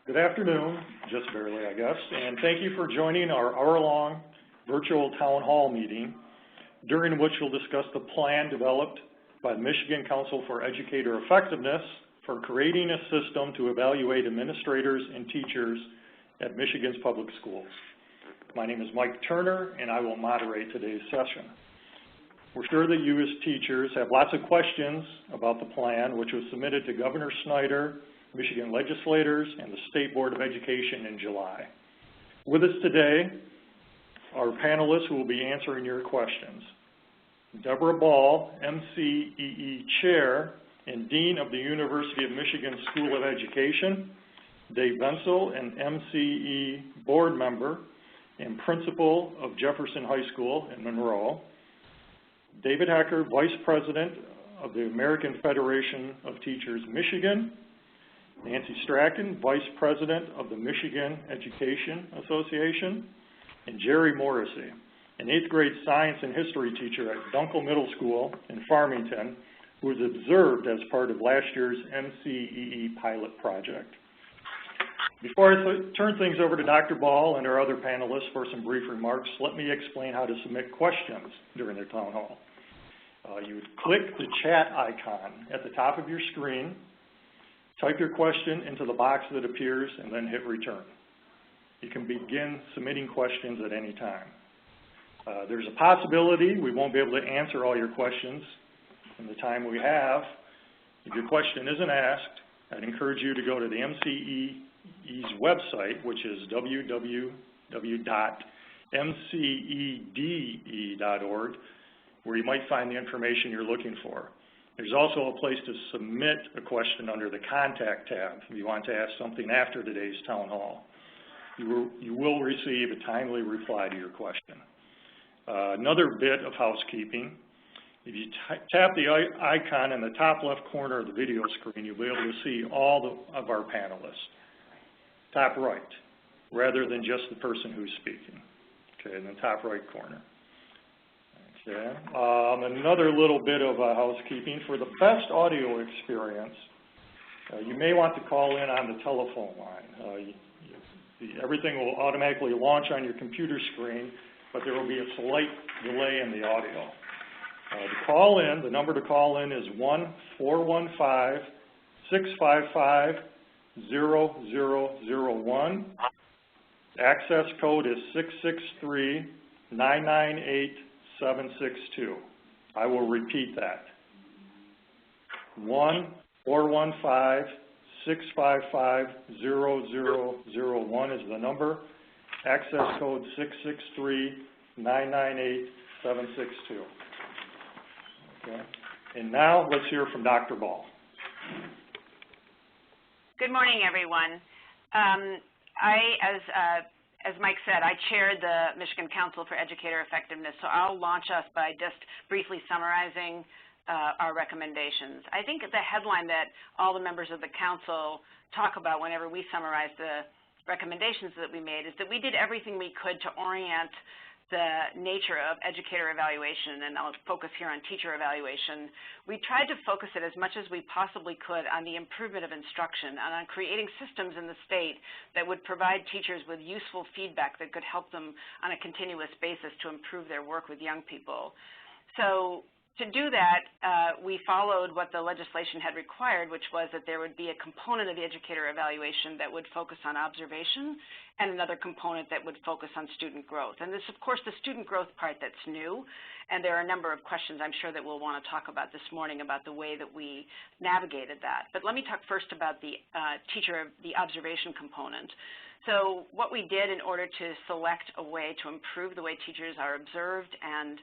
Good afternoon, just barely I guess, and thank you for joining our hour-long virtual town hall meeting, during which we'll discuss the plan developed by the Michigan Council for Educator Effectiveness for creating a system to evaluate administrators and teachers at Michigan's public schools. My name is Mike Turner, and I will moderate today's session. We're sure that you as teachers have lots of questions about the plan, which was submitted to Governor Snyder, Michigan legislators, and the State Board of Education in July. With us today are panelists who will be answering your questions. Deborah Ball, MCEE Chair and Dean of the University of Michigan School of Education, Dave Bensel, an MCEE Board Member and Principal of Jefferson High School in Monroe, David Hecker, Vice President of the American Federation of Teachers Michigan, Nancy Strachan, Vice President of the Michigan Education Association, and Jerry Morrissey, an 8th grade science and history teacher at Dunkel Middle School in Farmington, who was observed as part of last year's MCEE pilot project. Before I turn things over to Dr. Ball and our other panelists for some brief remarks, let me explain how to submit questions during the town hall. You would click the chat icon at the top of your screen, type your question into the box that appears, and then hit return. You can begin submitting questions at any time. There's a possibility we won't be able to answer all your questions in the time we have. If your question isn't asked, I'd encourage you to go to the MCEE's website, which is www.mcede.org, where you might find the information you're looking for. There's also a place to submit a question under the Contact tab if you want to ask something after today's town hall. You will receive a timely reply to your question. Another bit of housekeeping, if you tap the icon in the top left corner of the video screen, you'll be able to see all of our panelists. Top right, rather than just the person who's speaking. Okay, in the top right corner. Okay. Another little bit of housekeeping. For the best audio experience, you may want to call in on the telephone line. Everything will automatically launch on your computer screen, but there will be a slight delay in the audio. The number to call in is 1-415-655-0001. Access code is 663-998-762. I will repeat that. 1-415-655-0001 is the number. Access code 663-998-762. Okay. And now let's hear from Dr. Ball. Good morning, everyone. As Mike said, I chair the Michigan Council for Educator Effectiveness, so I'll launch us by just briefly summarizing our recommendations. I think the headline that all the members of the council talk about whenever we summarize the recommendations that we made is that we did everything we could to orient the nature of educator evaluation, and I'll focus here on teacher evaluation. We tried to focus it as much as we possibly could on the improvement of instruction and on creating systems in the state that would provide teachers with useful feedback that could help them on a continuous basis to improve their work with young people. So to do that, we followed what the legislation had required, which was that there would be a component of the educator evaluation that would focus on observation and another component that would focus on student growth. And this, of course, the student growth part that's new, and there are a number of questions I'm sure that we'll want to talk about this morning about the way that we navigated that. But let me talk first about the the observation component. So what we did in order to select a way to improve the way teachers are observed and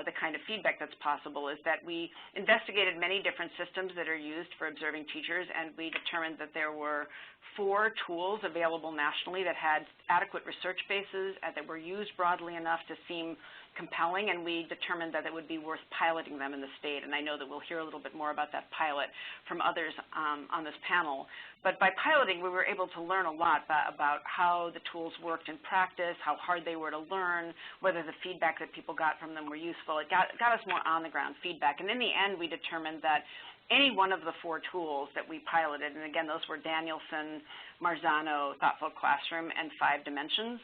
the kind of feedback that's possible is that we investigated many different systems that are used for observing teachers, and we determined that there were 4 tools available nationally that had adequate research bases and that were used broadly enough to seem compelling, and we determined that it would be worth piloting them in the state. And I know that we'll hear a little bit more about that pilot from others on this panel. But by piloting, we were able to learn a lot about how the tools worked in practice, how hard they were to learn, whether the feedback that people got from them were useful. It got us more on-the-ground feedback. And in the end, we determined that any one of the 4 tools that we piloted, and again, those were Danielson, Marzano, Thoughtful Classroom, and 5 Dimensions.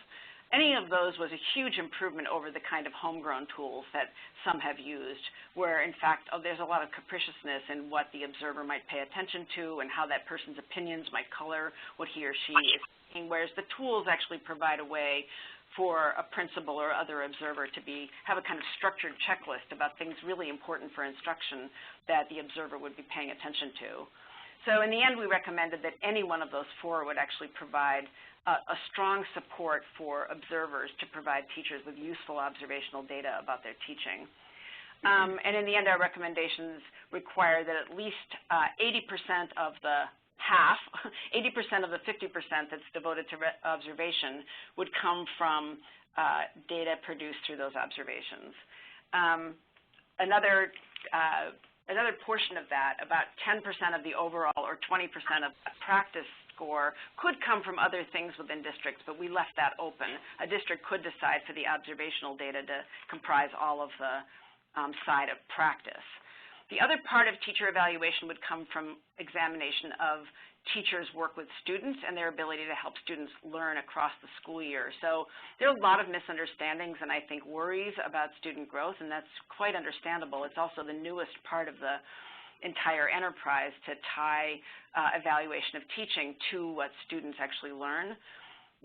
Any of those was a huge improvement over the kind of homegrown tools that some have used, where in fact there's a lot of capriciousness in what the observer might pay attention to and how that person's opinions might color what he or she is seeing, whereas the tools actually provide a way for a principal or other observer to have a kind of structured checklist about things really important for instruction that the observer would be paying attention to. So in the end, we recommended that any one of those 4 would actually provide a strong support for observers to provide teachers with useful observational data about their teaching. And in the end, our recommendations require that at least 80% of the 80% of the 50% that's devoted to observation would come from data produced through those observations. Another portion of that, about 10% of the overall or 20% of practice score could come from other things within districts, but we left that open. A district could decide for the observational data to comprise all of the side of practice. The other part of teacher evaluation would come from examination of teachers' work with students and their ability to help students learn across the school year. So there are a lot of misunderstandings and I think worries about student growth, and that's quite understandable. It's also the newest part of the entire enterprise to tie evaluation of teaching to what students actually learn.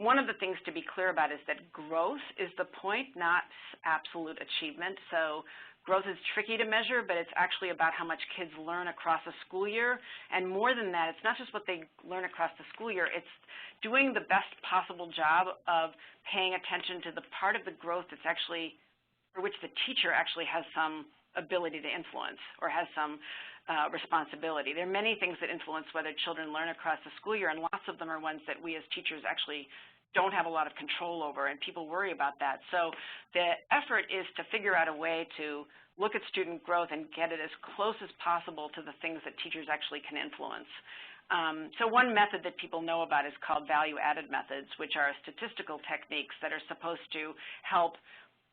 One of the things to be clear about is that growth is the point, not absolute achievement. So growth is tricky to measure, but it's actually about how much kids learn across a school year. And more than that, it's not just what they learn across the school year, it's doing the best possible job of paying attention to the part of the growth that's actually, for which the teacher actually has some ability to influence or has some responsibility. There are many things that influence whether children learn across the school year, and lots of them are ones that we as teachers actually don't have a lot of control over, and people worry about that. So the effort is to figure out a way to look at student growth and get it as close as possible to the things that teachers actually can influence. So one method that people know about is called value-added methods, which are statistical techniques that are supposed to help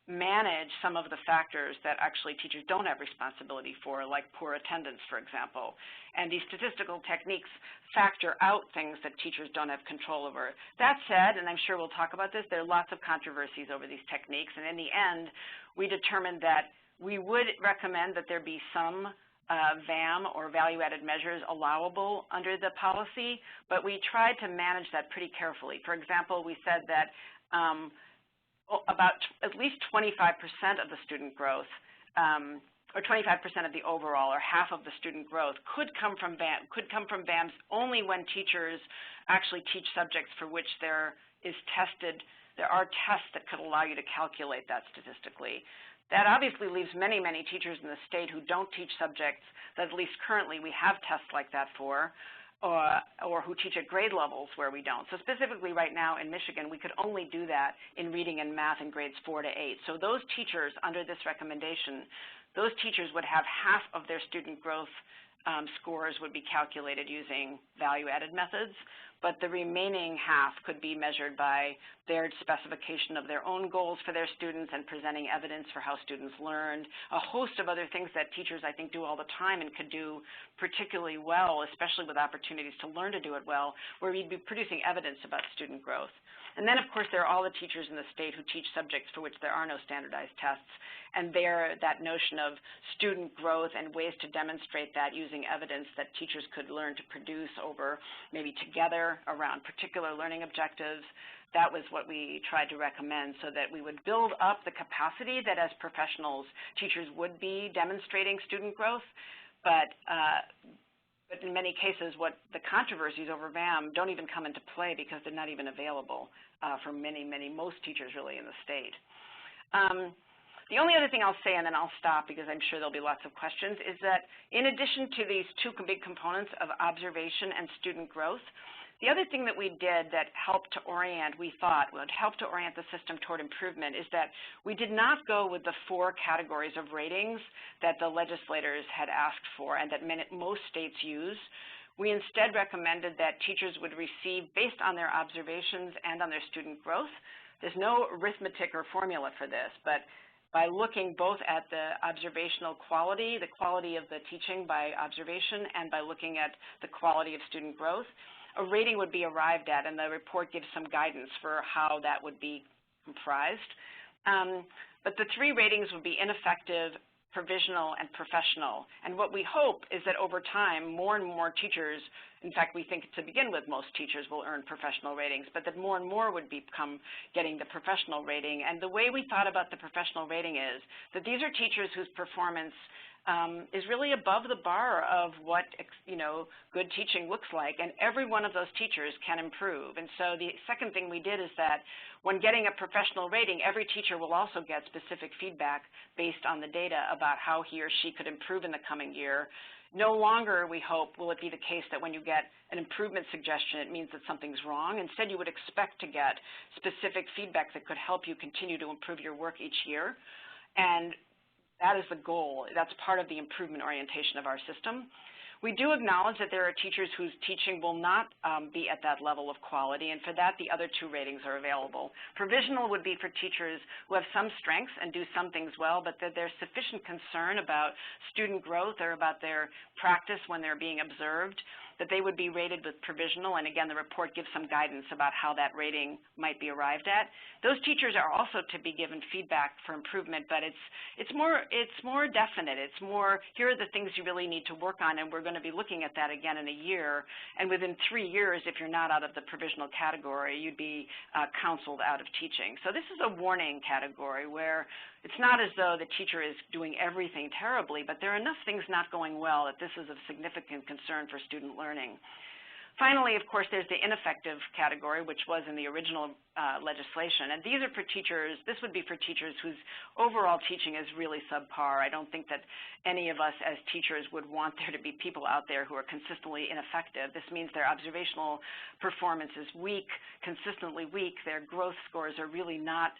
manage some of the factors that actually teachers don't have responsibility for, like poor attendance, for example. And these statistical techniques factor out things that teachers don't have control over. That said, and I'm sure we'll talk about this, there are lots of controversies over these techniques, and in the end, we determined that we would recommend that there be some VAM or value-added measures allowable under the policy, but we tried to manage that pretty carefully. For example, we said that about at least 25% of the student growth, or 25% of the overall, or half of the student growth, could come from VAMs only when teachers actually teach subjects for which there are tests that could allow you to calculate that statistically. That obviously leaves many, many teachers in the state who don't teach subjects that at least currently we have tests like that for, or who teach at grade levels where we don't. So specifically right now in Michigan, we could only do that in reading and math in grades 4 to 8. So those teachers under this recommendation, those teachers would have half of their student growth scores would be calculated using value-added methods, but the remaining half could be measured by their specification of their own goals for their students and presenting evidence for how students learned, a host of other things that teachers, I think, do all the time and could do particularly well, especially with opportunities to learn to do it well, where we'd be producing evidence about student growth. And then, of course, there are all the teachers in the state who teach subjects for which there are no standardized tests, and that notion of student growth and ways to demonstrate that using evidence that teachers could learn to produce over maybe together around particular learning objectives, that was what we tried to recommend so that we would build up the capacity that as professionals, teachers would be demonstrating student growth, but in many cases, the controversies over VAM don't even come into play because they're not even available for most teachers really in the state. The only other thing I'll say, and then I'll stop because I'm sure there'll be lots of questions, is that in addition to these 2 big components of observation and student growth, the other thing that we did that helped to orient, we thought would help to orient the system toward improvement, is that we did not go with the 4 categories of ratings that the legislators had asked for and that most states use. We instead recommended that teachers would receive, based on their observations and on their student growth, there's no arithmetic or formula for this, but by looking both at the observational quality, the quality of the teaching by observation, and by looking at the quality of student growth. A rating would be arrived at, and the report gives some guidance for how that would be comprised. But the three ratings would be ineffective, provisional, and professional. And what we hope is that over time, more and more teachers, in fact, we think to begin with most teachers will earn professional ratings, but that more and more would become getting the professional rating. And the way we thought about the professional rating is that these are teachers whose performance is really above the bar of what good teaching looks like, and every one of those teachers can improve. And so the second thing we did is that when getting a professional rating, every teacher will also get specific feedback based on the data about how he or she could improve in the coming year. No longer, we hope, will it be the case that when you get an improvement suggestion, it means that something's wrong. Instead, you would expect to get specific feedback that could help you continue to improve your work each year. And that is the goal. That's part of the improvement orientation of our system. We do acknowledge that there are teachers whose teaching will not be at that level of quality, and for that, the other two ratings are available. Provisional would be for teachers who have some strengths and do some things well, but that there's sufficient concern about student growth or about their practice when they're being observed, that they would be rated with provisional, and again, the report gives some guidance about how that rating might be arrived at. Those teachers are also to be given feedback for improvement, but it's more definite. It's more, here are the things you really need to work on, and we're going to be looking at that again in a year. And within 3 years, if you're not out of the provisional category, you'd be counseled out of teaching. So this is a warning category where it's not as though the teacher is doing everything terribly, but there are enough things not going well that this is of significant concern for student learning. Finally, of course, there's the ineffective category, which was in the original legislation. And these are for teachers, this would be for teachers whose overall teaching is really subpar. I don't think that any of us as teachers would want there to be people out there who are consistently ineffective. This means their observational performance is weak, consistently weak. Their growth scores are really not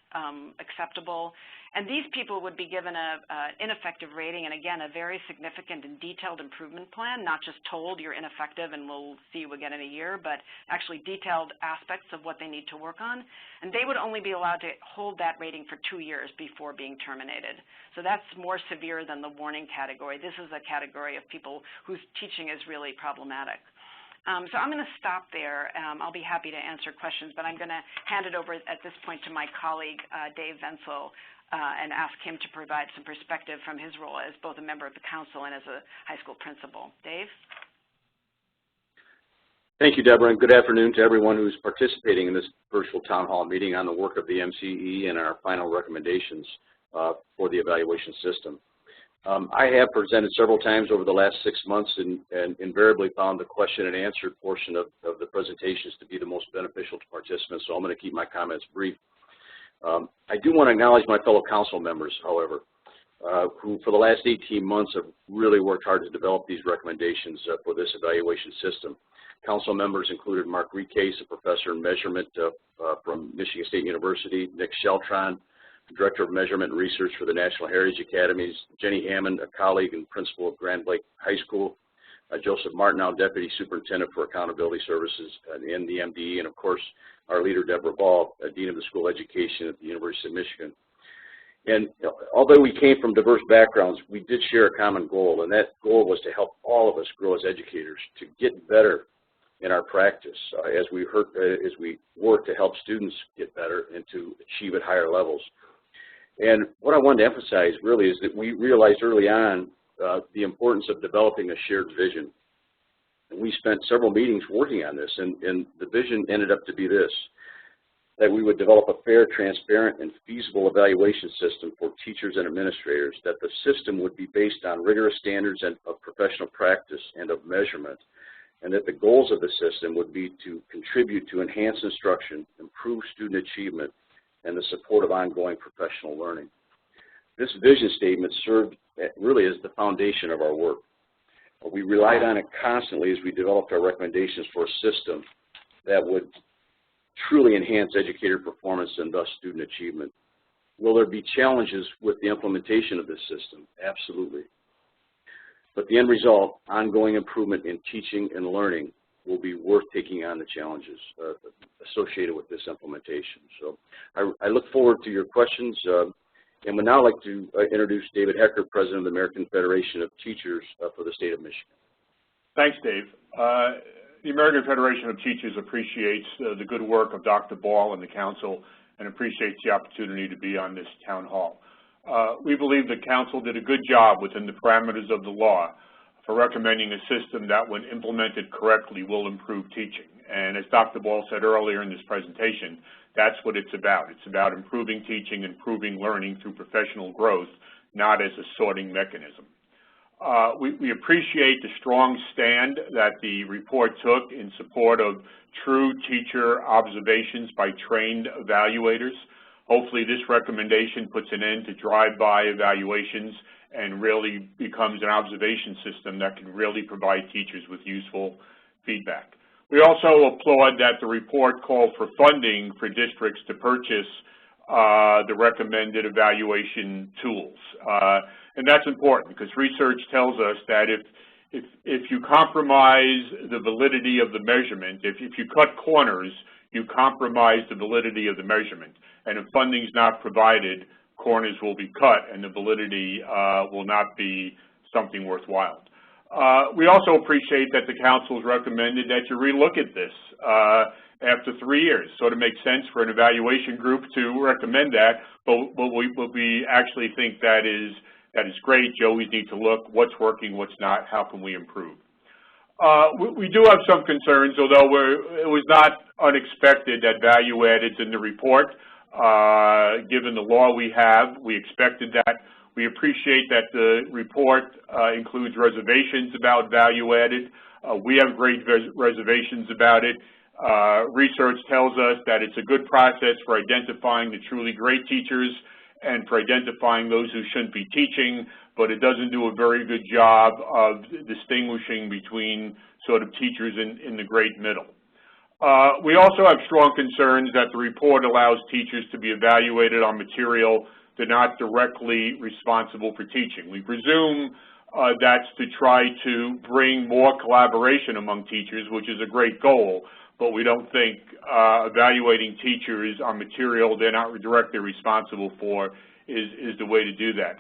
acceptable. And these people would be given an ineffective rating, and again, a very significant and detailed improvement plan, not just told you're ineffective and we'll see you again in a year, but actually detailed aspects of what they need to work on. And they would only be allowed to hold that rating for 2 years before being terminated. So that's more severe than the warning category. This is a category of people whose teaching is really problematic. So I'm going to stop there. I'll be happy to answer questions, but I'm going to hand it over at this point to my colleague, Dave Venzel, and ask him to provide some perspective from his role as both a member of the council and as a high school principal. Dave? Thank you, Deborah, and good afternoon to everyone who's participating in this virtual town hall meeting on the work of the MCEE and our final recommendations for the evaluation system. I have presented several times over the last 6 months and invariably found the question and answer portion of the presentations to be the most beneficial to participants, so I'm going to keep my comments brief. I do want to acknowledge my fellow council members, however, who for the last 18 months have really worked hard to develop these recommendations for this evaluation system. Council members included Mark Recase, a professor in measurement from Michigan State University, Nick Sheltron, Director of Measurement and Research for the National Heritage Academies, Jenny Hammond, a colleague and principal of Grand Lake High School, Joseph Martineau, Deputy Superintendent for Accountability Services in the MDE, and of course, our leader, Deborah Ball, Dean of the School of Education at the University of Michigan. And although we came from diverse backgrounds, we did share a common goal, and that goal was to help all of us grow as educators, to get better in our practice as we work to help students get better and to achieve at higher levels. And what I wanted to emphasize really is that we realized early on the importance of developing a shared vision. And we spent several meetings working on this, and the vision ended up to be this, that we would develop a fair, transparent, and feasible evaluation system for teachers and administrators, that the system would be based on rigorous standards of professional practice and of measurement, and that the goals of the system would be to contribute to enhanced instruction, improve student achievement, and the support of ongoing professional learning. This vision statement served really as the foundation of our work. We relied on it constantly as we developed our recommendations for a system that would truly enhance educator performance and thus student achievement. Will there be challenges with the implementation of this system? Absolutely. But the end result, ongoing improvement in teaching and learning, will be worth taking on the challenges associated with this implementation. So I look forward to your questions And would now like to introduce David Hecker, President of the American Federation of Teachers for the state of Michigan. Thanks, Dave. The American Federation of Teachers appreciates the good work of Dr. Ball and the Council and appreciates the opportunity to be on this town hall. We believe the Council did a good job within the parameters of the law for recommending a system that, when implemented correctly, will improve teaching. And as Dr. Ball said earlier in this presentation, that's what it's about. It's about improving teaching, improving learning through professional growth, not as a sorting mechanism. We appreciate the strong stand that the report took in support of true teacher observations by trained evaluators. Hopefully this recommendation puts an end to drive-by evaluations and really becomes an observation system that can really provide teachers with useful feedback. We also applaud that the report called for funding for districts to purchase the recommended evaluation tools. And that's important because research tells us that if you compromise the validity of the measurement, if you cut corners, you compromise the validity of the measurement. And if funding is not provided, corners will be cut and the validity will not be something worthwhile. We also appreciate that the Council has recommended that you relook at this after 3 years. Sort of makes sense for an evaluation group to recommend that, but we actually think that is great. You always need to look what's working, what's not, how can we improve. We do have some concerns, although it was not unexpected that value added in the report. Given the law we have, we expected that. We appreciate that the report includes reservations about value added. We have great reservations about it. Research tells us that it's a good process for identifying the truly great teachers and for identifying those who shouldn't be teaching, but it doesn't do a very good job of distinguishing between sort of teachers in the great middle. We also have strong concerns that the report allows teachers to be evaluated on material they're not directly responsible for teaching. We presume that's to try to bring more collaboration among teachers, which is a great goal, but we don't think evaluating teachers on material they're not directly responsible for is the way to do that.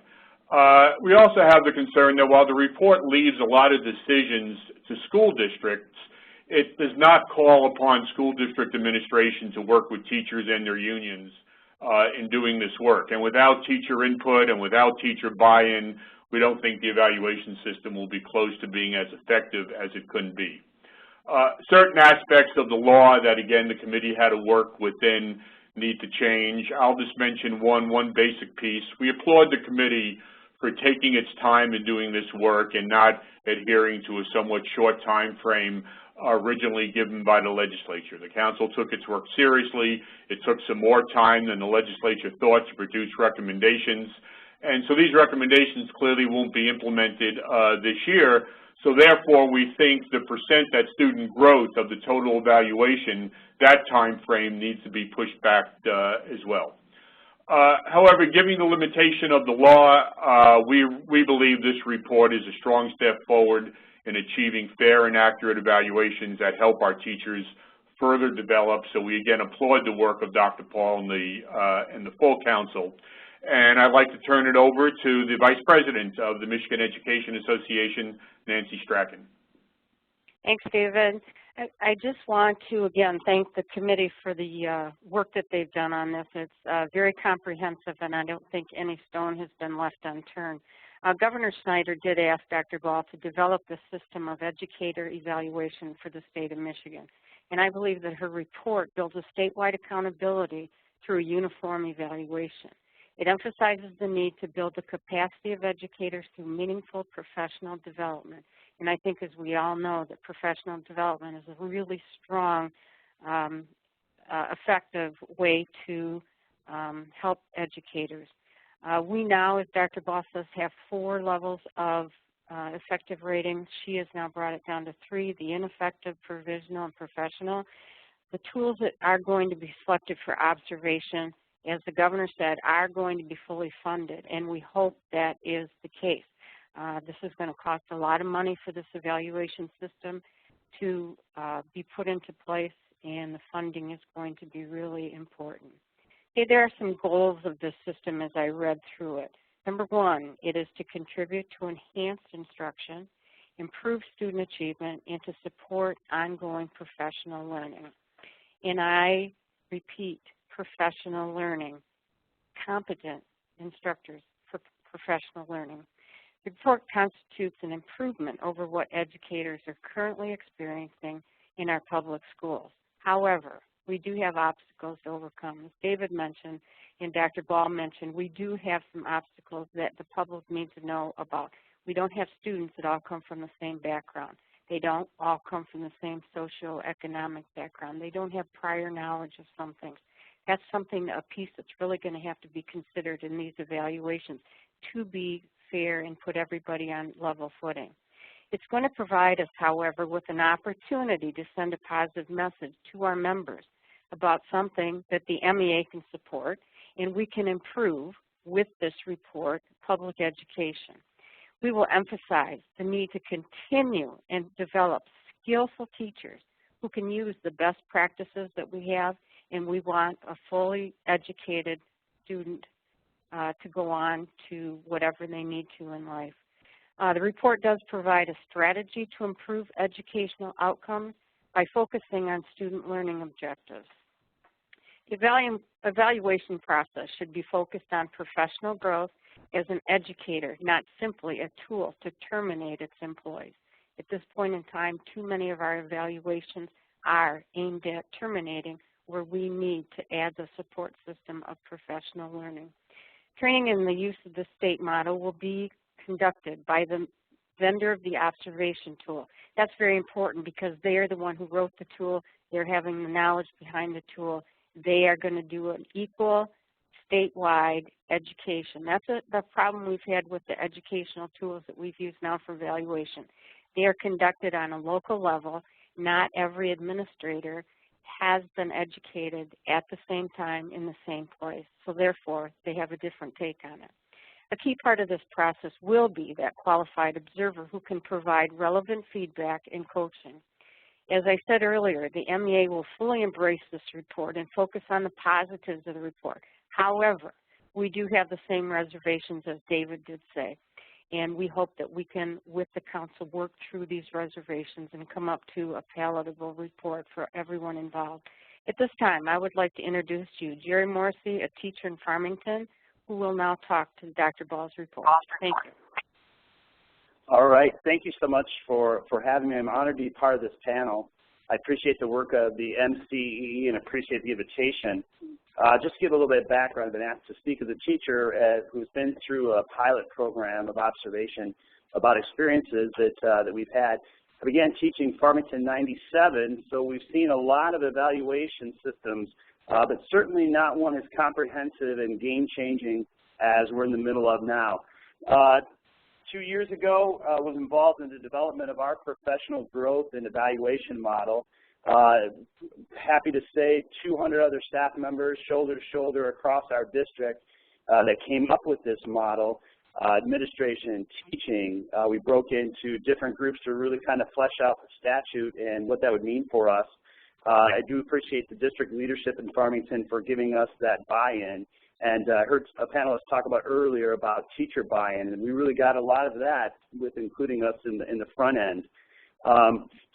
We also have the concern that while the report leaves a lot of decisions to school districts, it does not call upon school district administration to work with teachers and their unions in doing this work. And without teacher input and without teacher buy-in, we don't think the evaluation system will be close to being as effective as it could be. Certain aspects of the law that, again, the committee had to work within need to change. I'll just mention one basic piece. We applaud the committee for taking its time in doing this work and not adhering to a somewhat short time frame originally given by the legislature. The Council took its work seriously. It took some more time than the legislature thought to produce recommendations. And so these recommendations clearly won't be implemented this year. So therefore, we think the that student growth of the total evaluation, that time frame needs to be pushed back as well. However, given the limitation of the law, we believe this report is a strong step forward in achieving fair and accurate evaluations that help our teachers further develop. So we again applaud the work of Dr. Paul and the full Council. And I'd like to turn it over to the Vice President of the Michigan Education Association, Nancy Strachan. Thanks, David. I just want to, again, thank the committee for the work that they've done on this. It's very comprehensive, and I don't think any stone has been left unturned. Governor Snyder did ask Dr. Ball to develop the system of educator evaluation for the state of Michigan. And I believe that her report builds a statewide accountability through a uniform evaluation. It emphasizes the need to build the capacity of educators through meaningful professional development. And I think, as we all know, that professional development is a really strong, effective way to help educators. We now, as Dr. Ball says, have 4 levels of effective ratings. She has now brought it down to 3, the ineffective, provisional, and professional. The tools that are going to be selected for observation, as the governor said, are going to be fully funded, and we hope that is the case. This is going to cost a lot of money for this evaluation system to be put into place, and the funding is going to be really important. Okay, there are some goals of this system as I read through it. Number one, it is to contribute to enhanced instruction, improve student achievement, and to support ongoing professional learning. And I repeat, professional learning, competent instructors for professional learning. The report constitutes an improvement over what educators are currently experiencing in our public schools. However, we do have obstacles to overcome. As David mentioned and Dr. Ball mentioned, we do have some obstacles that the public needs to know about. We don't have students that all come from the same background. They don't all come from the same socioeconomic background. They don't have prior knowledge of some things. That's something, a piece that's really going to have to be considered in these evaluations to be fair and put everybody on level footing. It's going to provide us, however, with an opportunity to send a positive message to our members about something that the MEA can support and we can improve with this report, public education. We will emphasize the need to continue and develop skillful teachers who can use the best practices that we have, and we want a fully educated student to go on to whatever they need to in life. The report does provide a strategy to improve educational outcomes by focusing on student learning objectives. The evaluation process should be focused on professional growth as an educator, not simply a tool to terminate its employees. At this point in time, too many of our evaluations are aimed at terminating where we need to add the support system of professional learning. Training in the use of the state model will be conducted by the vendor of the observation tool. That's very important because they are the one who wrote the tool. They're having the knowledge behind the tool. They are going to do an equal statewide education. That's the problem we've had with the educational tools that we've used now for evaluation. They are conducted on a local level. Not every administrator has been educated at the same time in the same place. So therefore, they have a different take on it. A key part of this process will be that qualified observer who can provide relevant feedback and coaching. As I said earlier, the MEA will fully embrace this report and focus on the positives of the report. However, we do have the same reservations as David did say, and we hope that we can, with the council, work through these reservations and come up to a palatable report for everyone involved. At this time, I would like to introduce you Jerry Morrissey, a teacher in Farmington, who will now talk to Dr. Ball's report. Thank you. All right. Thank you so much for having me. I'm honored to be part of this panel. I appreciate the work of the MCEE and appreciate the invitation. Just to give a little bit of background, I've been asked to speak as a teacher who's been through a pilot program of observation about experiences that we've had. I began teaching Farmington in '97, so we've seen a lot of evaluation systems, but certainly not one as comprehensive and game-changing as we're in the middle of now. 2 years ago, I was involved in the development of our professional growth and evaluation model. Happy to say 200 other staff members, shoulder to shoulder across our district that came up with this model, administration and teaching. We broke into different groups to really kind of flesh out the statute and what that would mean for us. I do appreciate the district leadership in Farmington for giving us that buy-in. And I heard a panelist talk about earlier about teacher buy-in, and we really got a lot of that with including us in the front end.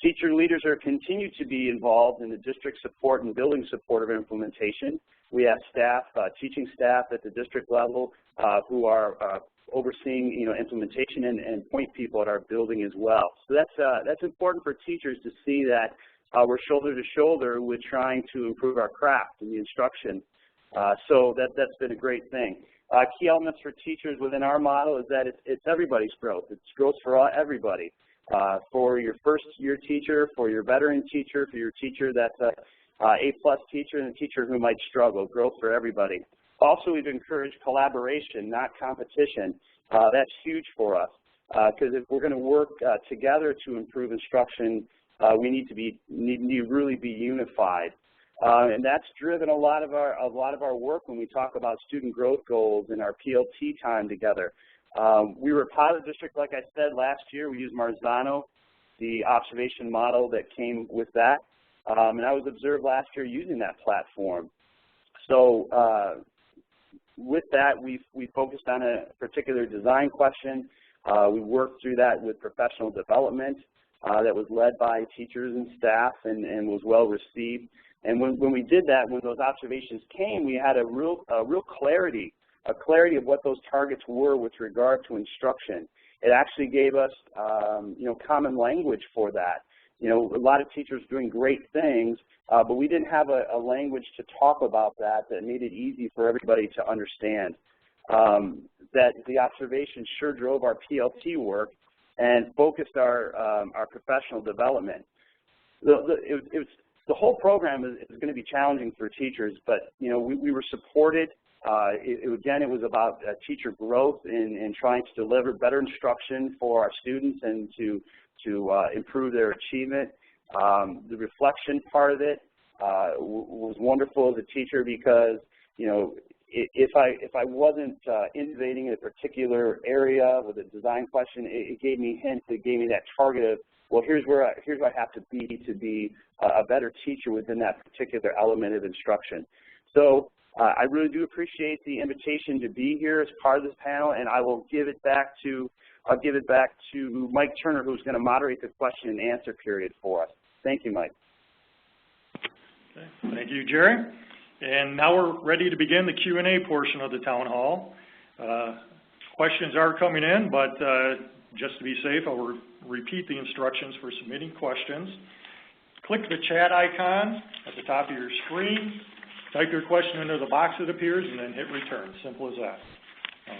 Teacher leaders continue to be involved in the district support and building support of implementation. We have staff, teaching staff at the district level who are overseeing implementation and point people at our building as well. So that's important for teachers to see that we're shoulder to shoulder with trying to improve our craft and the instruction. So that's been a great thing. Key elements for teachers within our model is that it's everybody's growth. It's growth for everybody. For your first-year teacher, for your veteran teacher, for your teacher that's a A+ teacher, and a teacher who might struggle. Growth for everybody. Also, we've encouraged collaboration, not competition. That's huge for us because if we're going to work together to improve instruction, we need to really be unified. And that's driven a lot of our work when we talk about student growth goals and our PLT time together. We were a pilot district, like I said, last year. We used Marzano, the observation model that came with that. And I was observed last year using that platform. So with that, we focused on a particular design question. We worked through that with professional development that was led by teachers and staff and was well received. And when we did that, when those observations came, we had a real clarity of what those targets were with regard to instruction. It actually gave us, common language for that. A lot of teachers doing great things, but we didn't have a language to talk about that made it easy for everybody to understand. That the observations sure drove our PLT work and focused our professional development. The whole program is going to be challenging for teachers, but we were supported. Again, it was about teacher growth and trying to deliver better instruction for our students and to improve their achievement. The reflection part of it was wonderful as a teacher because if I wasn't innovating in a particular area with a design question, it gave me hints. It gave me that target of, well, here's where I have to be a better teacher within that particular element of instruction. So I really do appreciate the invitation to be here as part of this panel, and I will give it back to Mike Turner, who's going to moderate the question and answer period for us. Thank you, Mike. Okay. Thank you, Jerry. And now we're ready to begin the Q&A portion of the town hall. Questions are coming in, but just to be safe, I'll repeat the instructions for submitting questions. Click the chat icon at the top of your screen, type your question into the box that appears, and then hit return. Simple as that.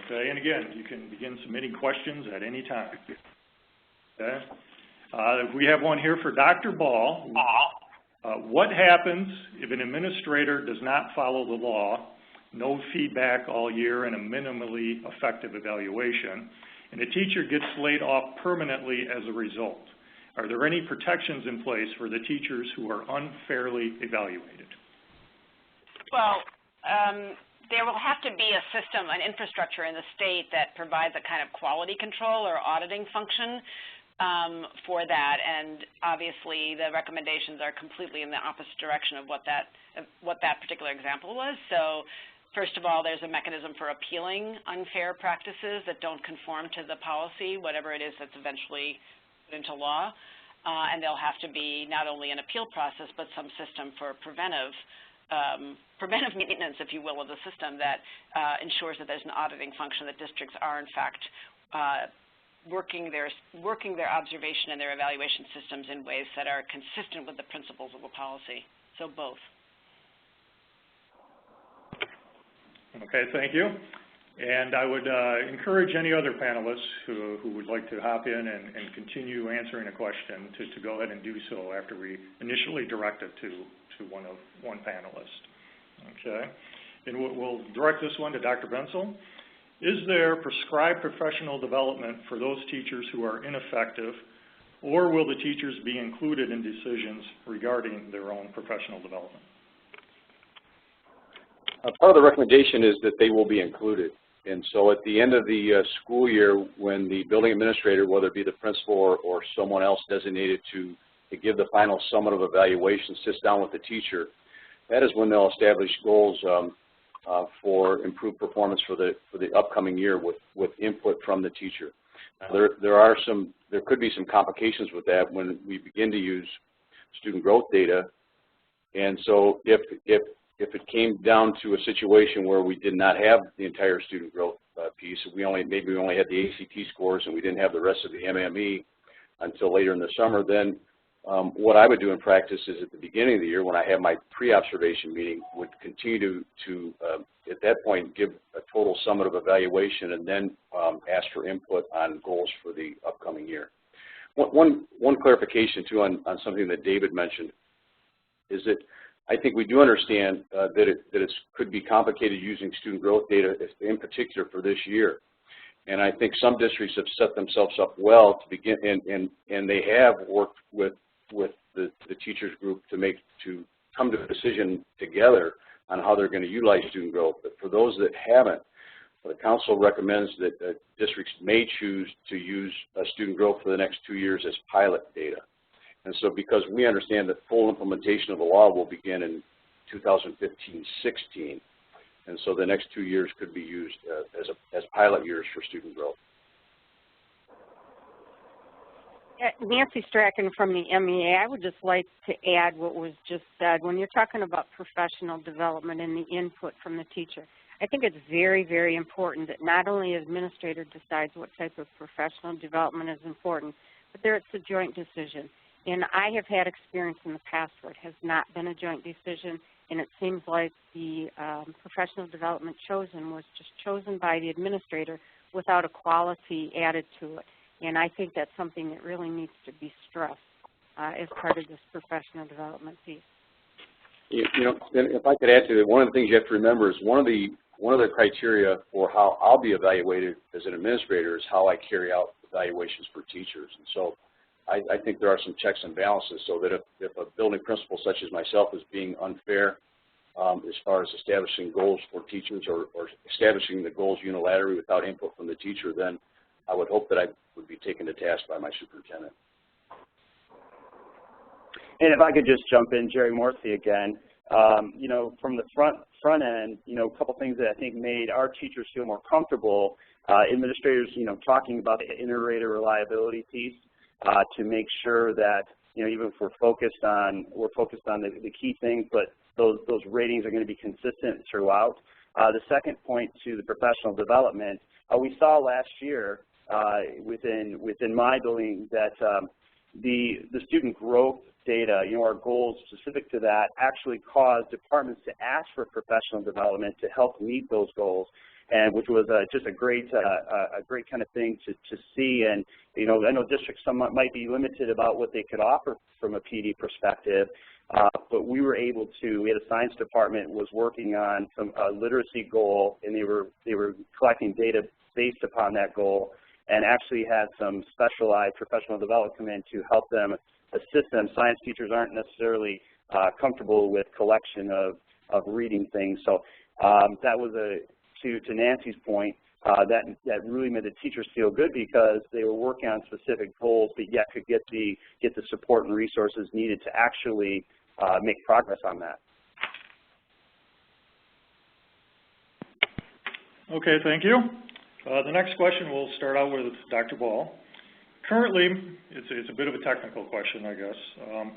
Okay, and again, you can begin submitting questions at any time. Okay, we have one here for Dr. Ball. What happens if an administrator does not follow the law, no feedback all year, and a minimally effective evaluation, and a teacher gets laid off permanently as a result? Are there any protections in place for the teachers who are unfairly evaluated? Well, there will have to be a system, an infrastructure in the state that provides a kind of quality control or auditing function for that, and obviously the recommendations are completely in the opposite direction of what that particular example was. So first of all, there's a mechanism for appealing unfair practices that don't conform to the policy, whatever it is that's eventually put into law, and there'll have to be not only an appeal process but some system for preventive maintenance, if you will, of the system that ensures that there's an auditing function, that districts are in fact working their observation and their evaluation systems in ways that are consistent with the principles of the policy. So both. Okay, thank you. And I would encourage any other panelists who would like to hop in and continue answering a question to go ahead and do so after we initially direct it to one panelist. Okay, and we'll direct this one to Dr. Bensel. Is there prescribed professional development for those teachers who are ineffective, or will the teachers be included in decisions regarding their own professional development? Part of the recommendation is that they will be included. And so at the end of the school year, when the building administrator, whether it be the principal or someone else designated to give the final summative evaluation, sits down with the teacher, that is when they'll establish goals for improved performance for the upcoming year with input from the teacher. Now, there could be some complications with that when we begin to use student growth data. And so if it came down to a situation where we did not have the entire student growth piece, maybe we only had the ACT scores and we didn't have the rest of the MME until later in the summer, then what I would do in practice is at the beginning of the year, when I have my pre-observation meeting, would continue to at that point, give a total summative evaluation and then ask for input on goals for the upcoming year. One clarification, too, on something that David mentioned is that I think we do understand that it could be complicated using student growth data in particular for this year. And I think some districts have set themselves up well to begin, and they have worked with the teachers group to come to a decision together on how they're going to utilize student growth. But for those that haven't, the council recommends that districts may choose to use student growth for the next 2 years as pilot data. And so because we understand that full implementation of the law will begin in 2015-16. And so the next 2 years could be used as pilot years for student growth. Nancy Strachan from the MEA, I would just like to add what was just said. When you're talking about professional development and the input from the teacher, I think it's very, very important that not only the administrator decides what type of professional development is important, but there it's a joint decision. And I have had experience in the past where it has not been a joint decision, and it seems like the professional development chosen was just chosen by the administrator without a quality added to it. And I think that's something that really needs to be stressed as part of this professional development piece. You know, if I could add to that, one of the things you have to remember is one of the criteria for how I'll be evaluated as an administrator is how I carry out evaluations for teachers. And so I think there are some checks and balances so that if a building principal such as myself is being unfair as far as establishing goals for teachers or establishing the goals unilaterally without input from the teacher, then I would hope that I would be taken to task by my superintendent. And if I could just jump in, Jerry Morrissey again, you know, from the front end, you know, a couple things that I think made our teachers feel more comfortable, administrators, you know, talking about the iterator reliability piece to make sure that, you know, even if we're focused on the key things, but those ratings are going to be consistent throughout. The second point to the professional development, we saw last year within my building that the student growth data, you know, our goals specific to that actually caused departments to ask for professional development to help meet those goals, and which was just a great kind of thing to see. And you know, I know districts some might be limited about what they could offer from a PD perspective, but we were able to. We had a science department was working on some literacy goal, and they were collecting data based upon that goal, and actually had some specialized professional development come in to help them, assist them. Science teachers aren't necessarily comfortable with collection of reading things. So that was to Nancy's point, that really made the teachers feel good because they were working on specific goals, but yet could get the support and resources needed to actually make progress on that. Okay, thank you. The next question we'll start out with Dr. Ball. Currently, it's a bit of a technical question, I guess.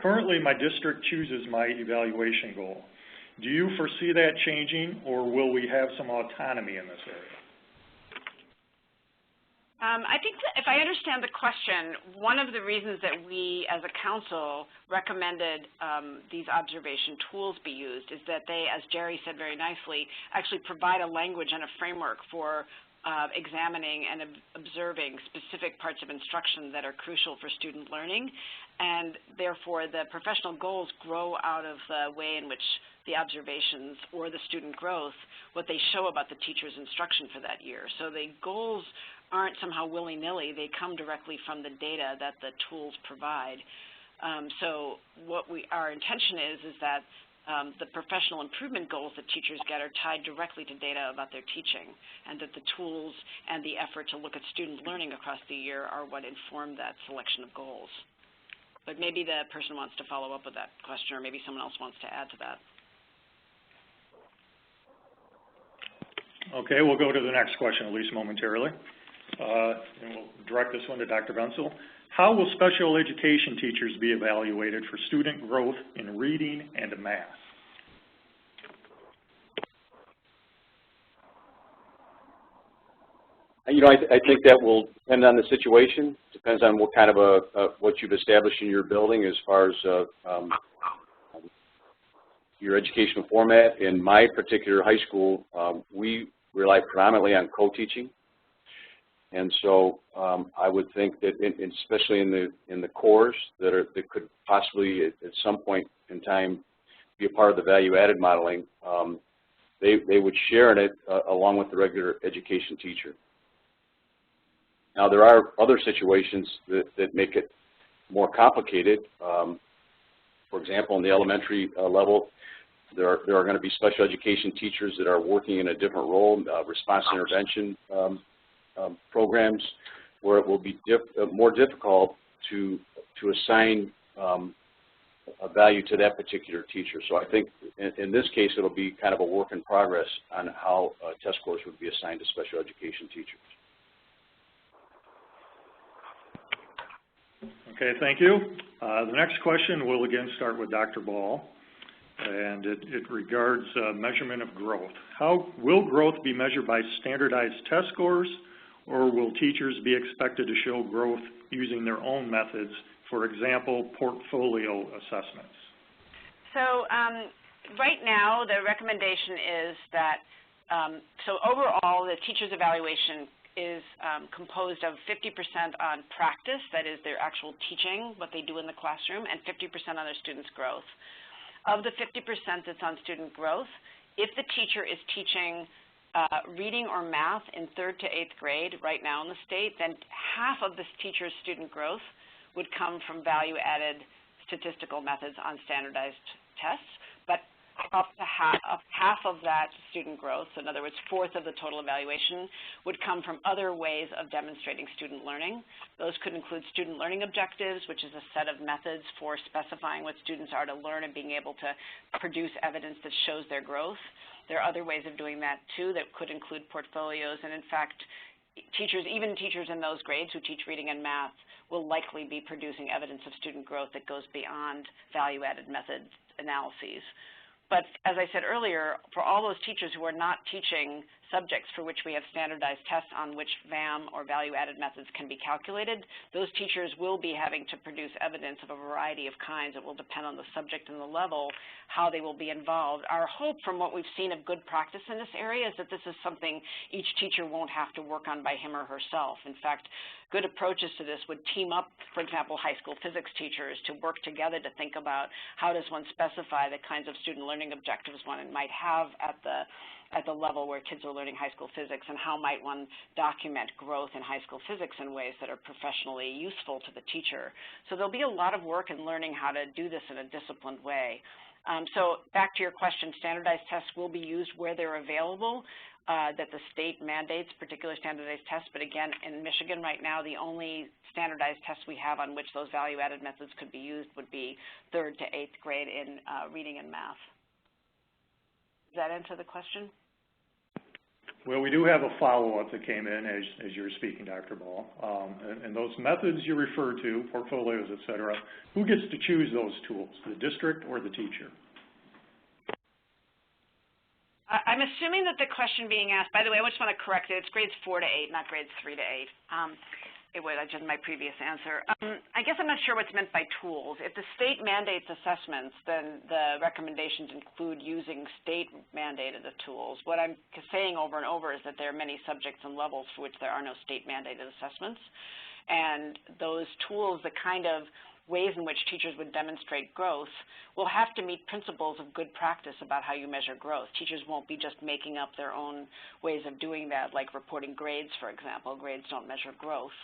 Currently, my district chooses my evaluation goal. Do you foresee that changing, or will we have some autonomy in this area? I think that if I understand the question, one of the reasons that we as a council recommended these observation tools be used is that they, as Jerry said very nicely, actually provide a language and a framework for examining and observing specific parts of instruction that are crucial for student learning, and therefore the professional goals grow out of the way in which the observations or the student growth, what they show about the teacher's instruction for that year. So the goals aren't somehow willy-nilly, they come directly from the data that the tools provide. So what our intention is that the professional improvement goals that teachers get are tied directly to data about their teaching, and that the tools and the effort to look at student learning across the year are what inform that selection of goals. But maybe the person wants to follow up with that question, or maybe someone else wants to add to that. Okay, we'll go to the next question, at least momentarily. And we'll direct this one to Dr. Wenzel. How will special education teachers be evaluated for student growth in reading and math? You know, I think that will depend on the situation. Depends on what kind of what you've established in your building as far as your educational format. In my particular high school, we rely predominantly on co-teaching. And so I would think that, especially in the cores that could possibly at some point in time be a part of the value-added modeling, they would share in it along with the regular education teacher. Now there are other situations that make it more complicated. For example, in the elementary level, there are going to be special education teachers that are working in a different role, response intervention programs, where it will be more difficult to assign value to that particular teacher. So I think in this case, it'll be kind of a work in progress on how test scores would be assigned to special education teachers. Okay, thank you. The next question will again start with Dr. Ball, and it regards measurement of growth. How will growth be measured by standardized test scores, or will teachers be expected to show growth using their own methods, for example, portfolio assessments? So right now, the recommendation is that, so overall, the teacher's evaluation is composed of 50% on practice, that is their actual teaching, what they do in the classroom, and 50% on their students' growth. Of the 50% that's on student growth, if the teacher is teaching reading or math in 3rd to 8th grade right now in the state, then half of this teacher's student growth would come from value-added statistical methods on standardized tests, but up to half of that student growth, so in other words, 1/4 of the total evaluation, would come from other ways of demonstrating student learning. Those could include student learning objectives, which is a set of methods for specifying what students are to learn and being able to produce evidence that shows their growth. There are other ways of doing that, too, that could include portfolios, and in fact, teachers, even teachers in those grades who teach reading and math, will likely be producing evidence of student growth that goes beyond value-added method analyses. But as I said earlier, for all those teachers who are not teaching subjects for which we have standardized tests on which VAM or value-added methods can be calculated, those teachers will be having to produce evidence of a variety of kinds. It will depend on the subject and the level, how they will be involved. Our hope from what we've seen of good practice in this area is that this is something each teacher won't have to work on by him or herself. In fact, good approaches to this would team up, for example, high school physics teachers to work together to think about how does one specify the kinds of student learning objectives one might have at the level where kids are learning high school physics, and how might one document growth in high school physics in ways that are professionally useful to the teacher. So there'll be a lot of work in learning how to do this in a disciplined way. So back to your question, standardized tests will be used where they're available, that the state mandates particular standardized tests, but again, in Michigan right now, the only standardized tests we have on which those value-added methods could be used would be 3rd to 8th grade in reading and math. Does that answer the question? Well, we do have a follow-up that came in as you were speaking, Dr. Ball. And those methods you refer to, portfolios, et cetera, who gets to choose those tools, the district or the teacher? I'm assuming that the question being asked, by the way, I just want to correct it, it's grades 4 to 8, not grades 3 to 8. It was just my previous answer. I guess I'm not sure what's meant by tools. If the state mandates assessments, then the recommendations include using state-mandated tools. What I'm saying over and over is that there are many subjects and levels for which there are no state-mandated assessments. And those tools, the kind of ways in which teachers would demonstrate growth, will have to meet principles of good practice about how you measure growth. Teachers won't be just making up their own ways of doing that, like reporting grades, for example. Grades don't measure growth.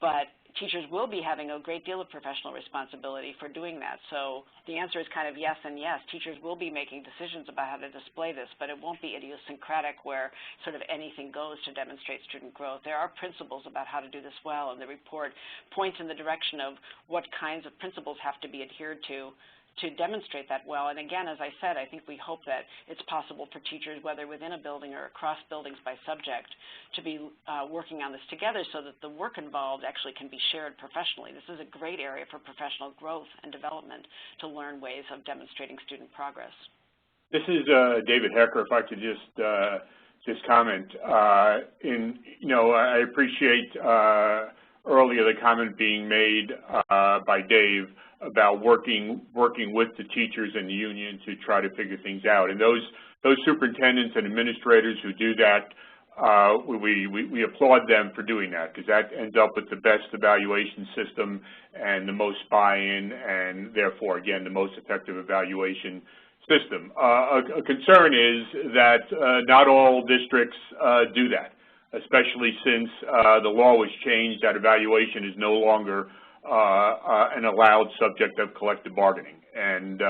But teachers will be having a great deal of professional responsibility for doing that. So the answer is kind of yes and yes. Teachers will be making decisions about how to display this, but it won't be idiosyncratic where sort of anything goes to demonstrate student growth. There are principles about how to do this well, and the report points in the direction of what kinds of principles have to be adhered to demonstrate that well. And again, as I said, I think we hope that it's possible for teachers, whether within a building or across buildings by subject, to be working on this together so that the work involved actually can be shared professionally. This is a great area for professional growth and development to learn ways of demonstrating student progress. This is David Hecker. If I could just comment. I appreciate earlier the comment being made by Dave about working with the teachers and the union to try to figure things out. And those superintendents and administrators who do that, we applaud them for doing that, because that ends up with the best evaluation system and the most buy-in, and therefore, again, the most effective evaluation system. A concern is that not all districts do that, especially since the law was changed that evaluation is no longer an allowed subject of collective bargaining. And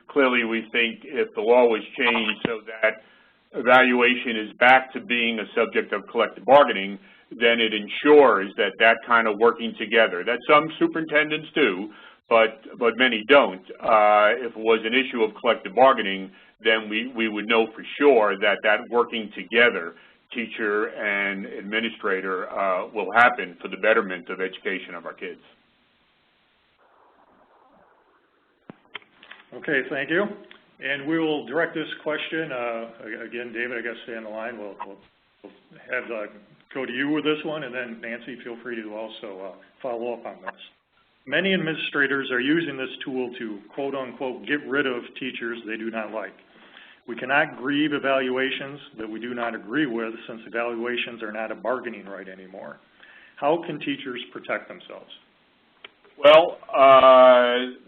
clearly we think if the law was changed so that evaluation is back to being a subject of collective bargaining, then it ensures that that kind of working together, that some superintendents do, but many don't. If it was an issue of collective bargaining, then we would know for sure that working together, teacher and administrator, will happen for the betterment of education of our kids. Okay, thank you. And we will direct this question, again, David, I guess stay on the line. We'll have go to you with this one, and then Nancy, feel free to also follow up on this. Many administrators are using this tool to, quote unquote, get rid of teachers they do not like. We cannot grieve evaluations that we do not agree with, since evaluations are not a bargaining right anymore. How can teachers protect themselves? Well,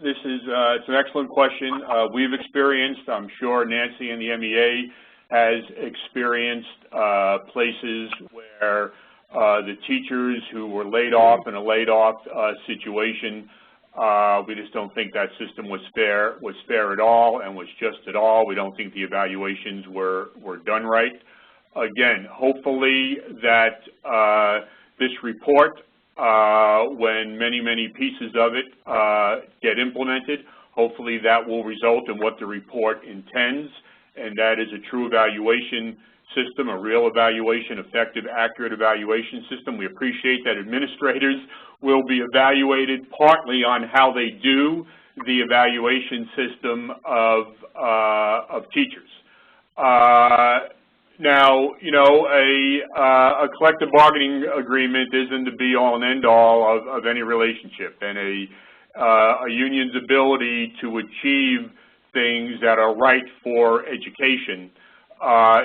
this is it's an excellent question. We've experienced, I'm sure Nancy and the MEA has experienced places where the teachers who were laid off in a laid-off situation, we just don't think that system was fair at all and was just at all. We don't think the evaluations were done right. Again, hopefully that this report, when many pieces of it get implemented, hopefully that will result in what the report intends, and that is a true evaluation system, a real evaluation, effective, accurate evaluation system. We appreciate that administrators will be evaluated partly on how they do the evaluation system of teachers. Now, you know, a collective bargaining agreement isn't the be-all and end-all of any relationship, and a union's ability to achieve things that are right for education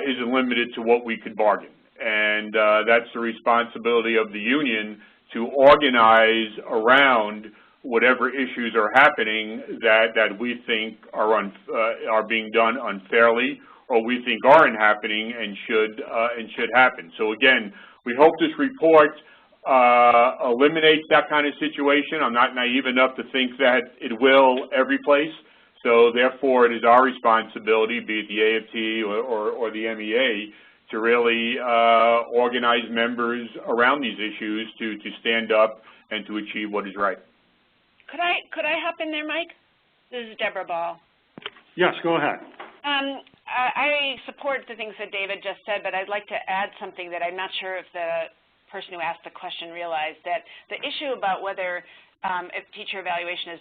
isn't limited to what we could bargain. And that's the responsibility of the union to organize around whatever issues are happening that we think are being done unfairly, or we think aren't happening and should happen. So again, we hope this report eliminates that kind of situation. I'm not naive enough to think that it will every place. So therefore, it is our responsibility, be it the AFT or the MEA, to really organize members around these issues to stand up and to achieve what is right. Could I hop in there, Mike? This is Deborah Ball. Yes, go ahead. I support the things that David just said, but I'd like to add something that I'm not sure if the person who asked the question realized, that the issue about whether if teacher evaluation is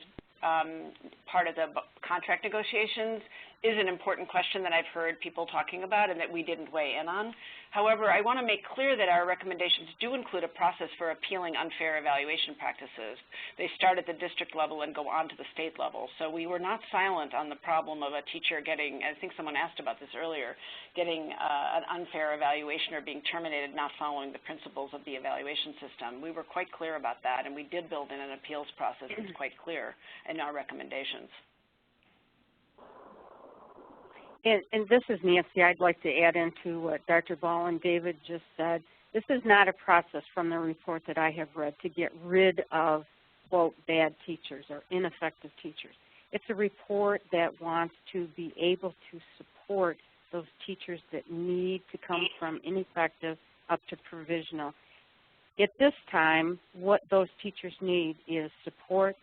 part of the contract negotiations is an important question that I've heard people talking about and that we didn't weigh in on. However, I want to make clear that our recommendations do include a process for appealing unfair evaluation practices. They start at the district level and go on to the state level. So we were not silent on the problem of a teacher getting, I think someone asked about this earlier, getting an unfair evaluation or being terminated not following the principles of the evaluation system. We were quite clear about that, and we did build in an appeals process that's quite clear in our recommendations. And this is Nancy. I'd like to add into what Dr. Ball and David just said. This is not a process from the report that I have read to get rid of, quote, bad teachers or ineffective teachers. It's a report that wants to be able to support those teachers that need to come from ineffective up to provisional. At this time, what those teachers need is support,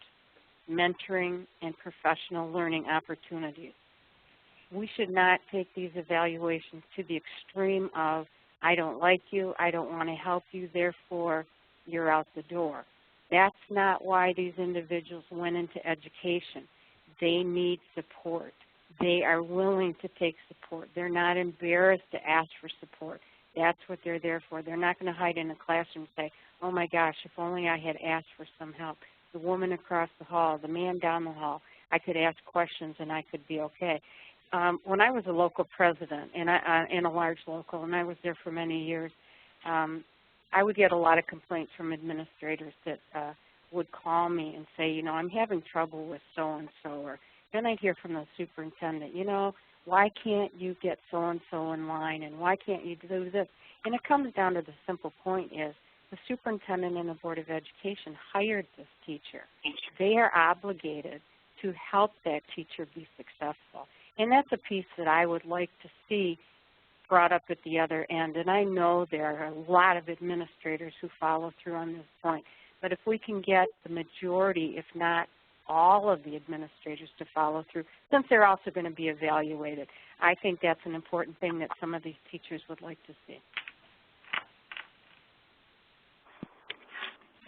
mentoring, and professional learning opportunities. We should not take these evaluations to the extreme of, I don't like you, I don't want to help you, therefore you're out the door. That's not why these individuals went into education. They need support. They are willing to take support. They're not embarrassed to ask for support. That's what they're there for. They're not going to hide in a classroom and say, oh my gosh, if only I had asked for some help. The woman across the hall, the man down the hall, I could ask questions and I could be okay. When I was a local president in a large local, and I was there for many years, I would get a lot of complaints from administrators that would call me and say, you know, I'm having trouble with so-and-so, or then I'd hear from the superintendent, you know, why can't you get so-and-so in line, and why can't you do this? And it comes down to the simple point is the superintendent and the Board of Education hired this teacher. They are obligated to help that teacher be successful. And that's a piece that I would like to see brought up at the other end. And I know there are a lot of administrators who follow through on this point. But if we can get the majority, if not all of the administrators to follow through, since they're also going to be evaluated. I think that's an important thing that some of these teachers would like to see.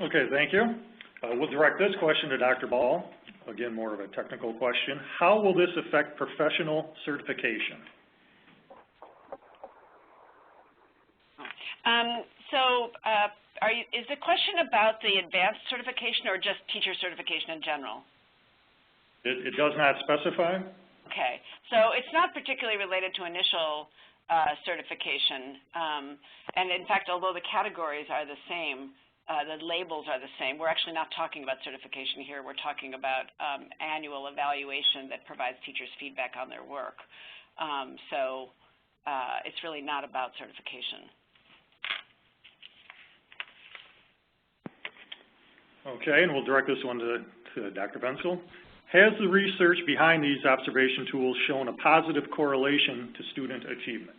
Okay, thank you. We'll direct this question to Dr. Ball. Again, more of a technical question. How will this affect professional certification? Is the question about the advanced certification or just teacher certification in general? It does not specify. Okay, so it's not particularly related to initial certification. And in fact, although the categories are the same, the labels are the same, we're actually not talking about certification here. We're talking about annual evaluation that provides teachers feedback on their work. It's really not about certification. Okay, and we'll direct this one to Dr. Bensel. Has the research behind these observation tools shown a positive correlation to student achievement?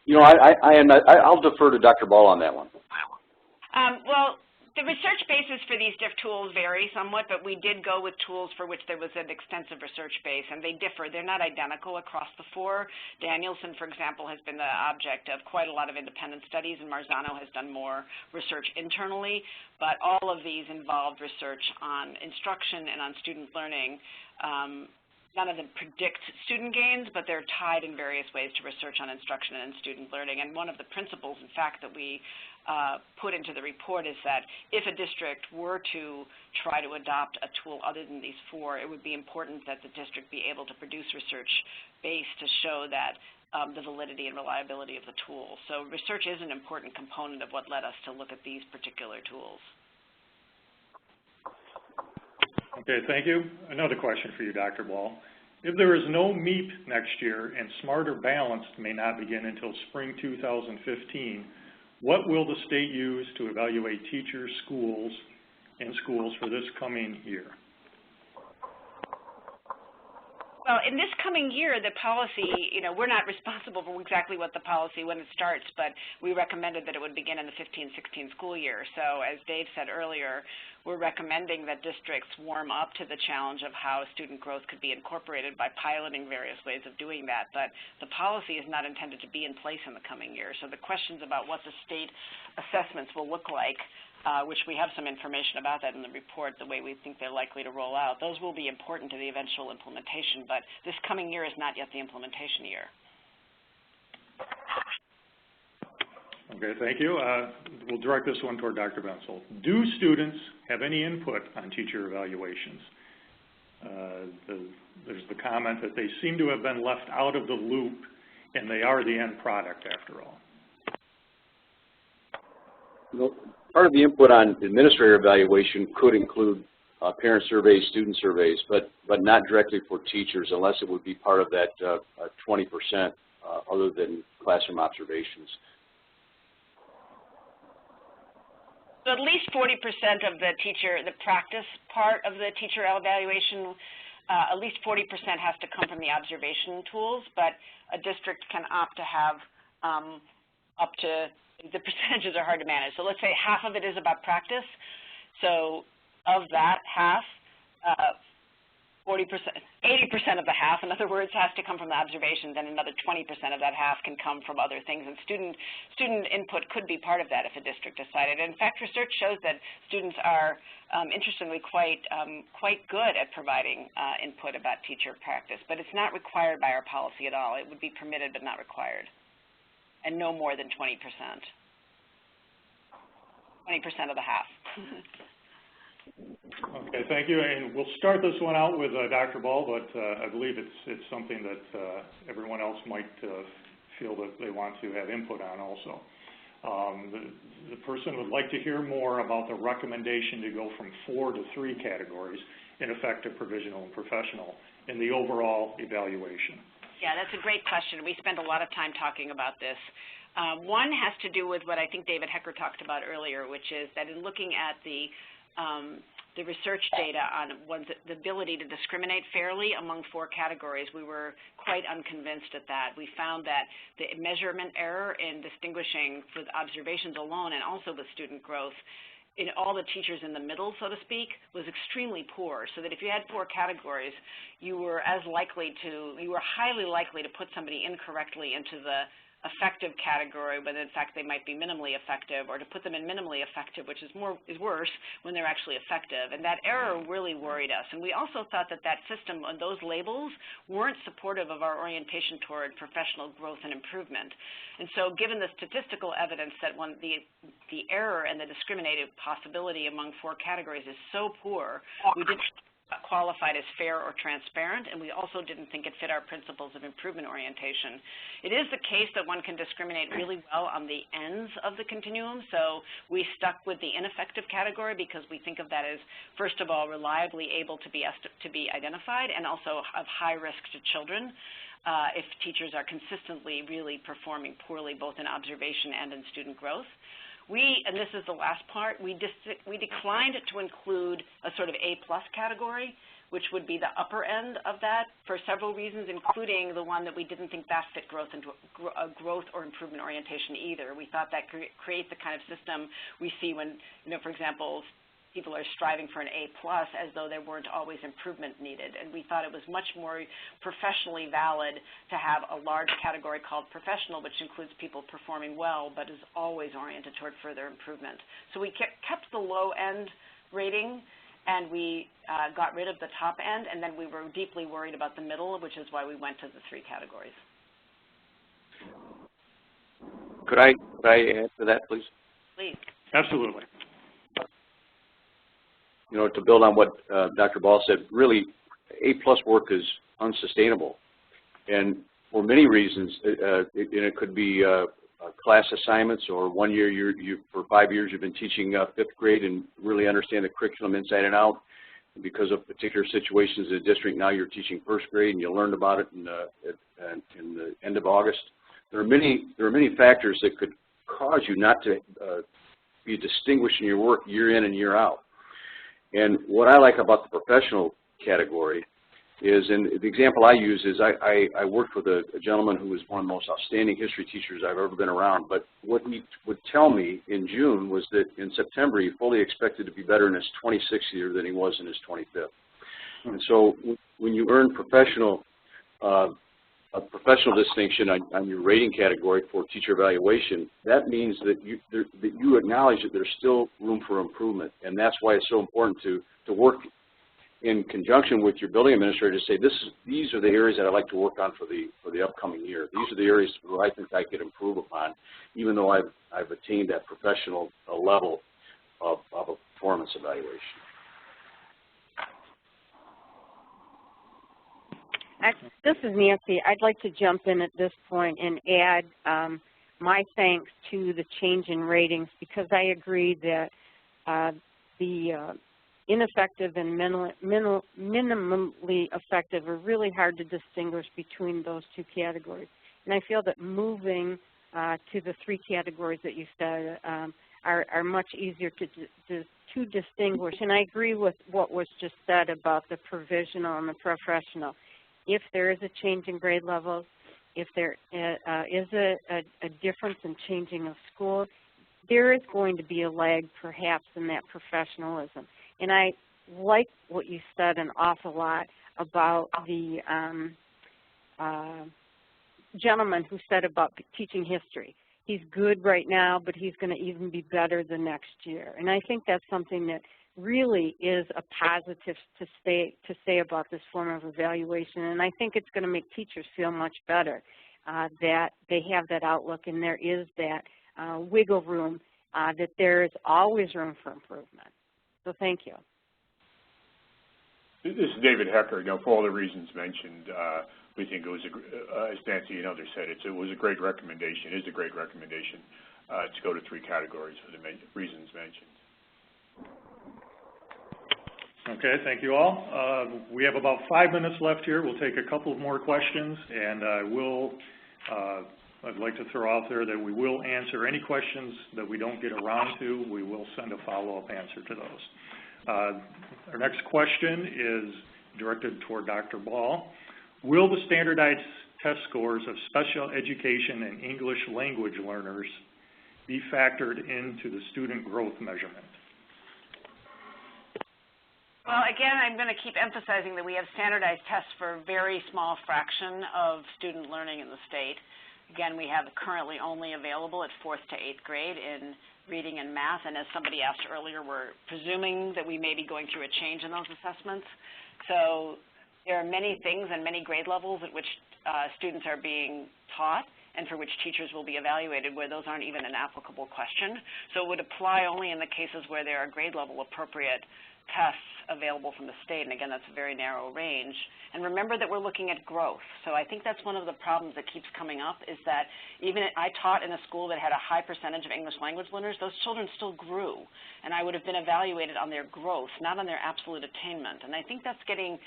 You know, I'll defer to Dr. Ball on that one. Well, the research basis for these DIF tools vary somewhat, but we did go with tools for which there was an extensive research base, and they differ. They're not identical across the four. Danielson, for example, has been the object of quite a lot of independent studies, and Marzano has done more research internally, but all of these involved research on instruction and on student learning. None of them predict student gains, but they're tied in various ways to research on instruction and student learning. And one of the principles, in fact, that we put into the report is that if a district were to try to adopt a tool other than these four, it would be important that the district be able to produce research base to show that the validity and reliability of the tool. So research is an important component of what led us to look at these particular tools. Okay, thank you. Another question for you, Dr. Ball. If there is no MEEP next year and Smarter Balanced may not begin until spring 2015, what will the state use to evaluate teachers, schools for this coming year? Well, in this coming year, the policy, we're not responsible for exactly what the policy when it starts, but we recommended that it would begin in the 15-16 school year. So as Dave said earlier, we're recommending that districts warm up to the challenge of how student growth could be incorporated by piloting various ways of doing that. But the policy is not intended to be in place in the coming year. So the questions about what the state assessments will look like, which we have some information about that in the report, the way we think they're likely to roll out, those will be important to the eventual implementation, but this coming year is not yet the implementation year. Okay, thank you. We'll direct this one toward Dr. Bensel. Do students have any input on teacher evaluations? There's the comment that they seem to have been left out of the loop, and they are the end product after all. Well, part of the input on administrator evaluation could include parent surveys, student surveys, but not directly for teachers unless it would be part of that 20% other than classroom observations. So at least 40% of the practice part of the teacher evaluation, at least 40% has to come from the observation tools, but a district can opt to have up to, the percentages are hard to manage. So let's say half of it is about practice. So of that half, 40%, 80% of the half, in other words, has to come from the observations, and another 20% of that half can come from other things. And student input could be part of that if a district decided. In fact, research shows that students are, interestingly, quite good at providing input about teacher practice, but it's not required by our policy at all. It would be permitted but not required, and no more than 20%. 20% of the half. Okay, thank you. And we'll start this one out with Dr. Ball, but I believe it's something that everyone else might feel that they want to have input on also. The person would like to hear more about the recommendation to go from 4 to 3 categories, ineffective, provisional, and professional, in the overall evaluation. Yeah, that's a great question. We spend a lot of time talking about this. One has to do with what I think David Hecker talked about earlier, which is that in looking at the research data on the ability to discriminate fairly among 4 categories, we were quite unconvinced at that. We found that the measurement error in distinguishing with observations alone and also with student growth in all the teachers in the middle, so to speak, was extremely poor, so that if you had 4 categories, you were highly likely to put somebody incorrectly into the effective category, but in fact they might be minimally effective, or to put them in minimally effective, which is worse when they're actually effective. And that error really worried us. And we also thought that that system and those labels weren't supportive of our orientation toward professional growth and improvement. And so given the statistical evidence that the error and the discriminative possibility among 4 categories is so poor, we didn't qualified as fair or transparent, and we also didn't think it fit our principles of improvement orientation. It is the case that one can discriminate really well on the ends of the continuum, so we stuck with the ineffective category because we think of that as, first of all, reliably able to be identified, and also of high risk to children if teachers are consistently really performing poorly both in observation and in student growth. And this is the last part, we declined to include a sort of A+ category, which would be the upper end of that for several reasons, including the one that we didn't think that fit growth or improvement orientation either. We thought that creates the kind of system we see when, for example, people are striving for an A+, as though there weren't always improvement needed. And we thought it was much more professionally valid to have a large category called professional, which includes people performing well, but is always oriented toward further improvement. So we kept the low end rating, and we got rid of the top end, and then we were deeply worried about the middle, which is why we went to the 3 categories. Could I add to that, please? Please. Absolutely. To build on what Dr. Ball said, really, A+ work is unsustainable. And for many reasons, it could be class assignments, or one year for 5 years you've been teaching 5th grade and really understand the curriculum inside and out. Because of particular situations in the district, now you're teaching 1st grade and you learned about it in the end of August. There are many factors that could cause you not to be distinguished in your work year in and year out. And what I like about the professional category is, and the example I use is I worked with a gentleman who was one of the most outstanding history teachers I've ever been around, but what he would tell me in June was that in September he fully expected to be better in his 26th year than he was in his 25th. And so when you earn a professional distinction on your rating category for teacher evaluation, that means that you acknowledge that there's still room for improvement, and that's why it's so important to work in conjunction with your building administrator to say, these are the areas that I'd like to work on for the upcoming year. These are the areas where I think I could improve upon, even though I've attained that professional level of a performance evaluation. This is Nancy. I'd like to jump in at this point and add my thanks to the change in ratings, because I agree that the ineffective and minimally effective are really hard to distinguish between those 2 categories. And I feel that moving to the 3 categories that you said are much easier to distinguish. And I agree with what was just said about the provisional and the professional. If there is a change in grade levels, if there is a difference in changing of school, there is going to be a lag perhaps in that professionalism. And I like what you said an awful lot about the gentleman who said about teaching history. He's good right now, but he's going to even be better the next year. And I think that's something that really is a positive to say about this form of evaluation. And I think it's going to make teachers feel much better that they have that outlook, and there is that wiggle room, that there is always room for improvement. So thank you. This is David Hecker. For all the reasons mentioned, we think it was, as Nancy and others said, it was a great recommendation. It is a great recommendation to go to 3 categories for the reasons mentioned. Okay, thank you all. We have about 5 minutes left here. We'll take a couple of more questions, and I'd like to throw out there that we will answer any questions that we don't get around to. We will send a follow-up answer to those. Our next question is directed toward Dr. Ball. Will the standardized test scores of special education and English language learners be factored into the student growth measurement? Well, again, I'm going to keep emphasizing that we have standardized tests for a very small fraction of student learning in the state. Again, we have currently only available at 4th to 8th grade in reading and math, and as somebody asked earlier, we're presuming that we may be going through a change in those assessments. So there are many things and many grade levels at which students are being taught and for which teachers will be evaluated where those aren't even an applicable question. So it would apply only in the cases where there are grade level appropriate tests available from the state, and again, that's a very narrow range. And remember that we're looking at growth. So I think that's one of the problems that keeps coming up is that even I taught in a school that had a high percentage of English language learners, those children still grew, and I would have been evaluated on their growth, not on their absolute attainment. And I think that's getting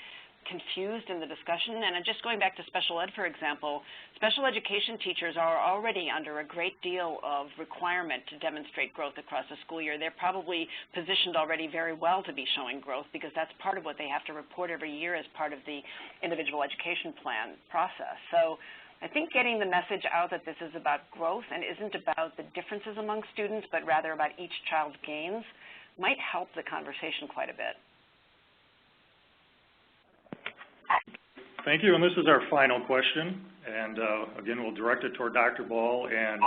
confused in the discussion. And just going back to special ed, for example, special education teachers are already under a great deal of requirement to demonstrate growth across the school year. They're probably positioned already very well to be showing growth because that's part of what they have to report every year as part of the individual education plan process. So I think getting the message out that this is about growth and isn't about the differences among students, but rather about each child's gains might help the conversation quite a bit. Thank you, and this is our final question, and again, we'll direct it toward Dr. Ball, and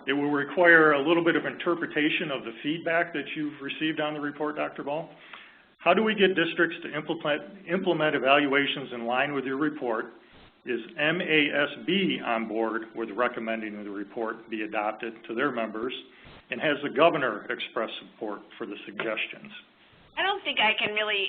it will require a little bit of interpretation of the feedback that you've received on the report, Dr. Ball. How do we get districts to implement evaluations in line with your report? Is MASB on board with recommending the report be adopted to their members, and has the governor expressed support for the suggestions? I don't think I can really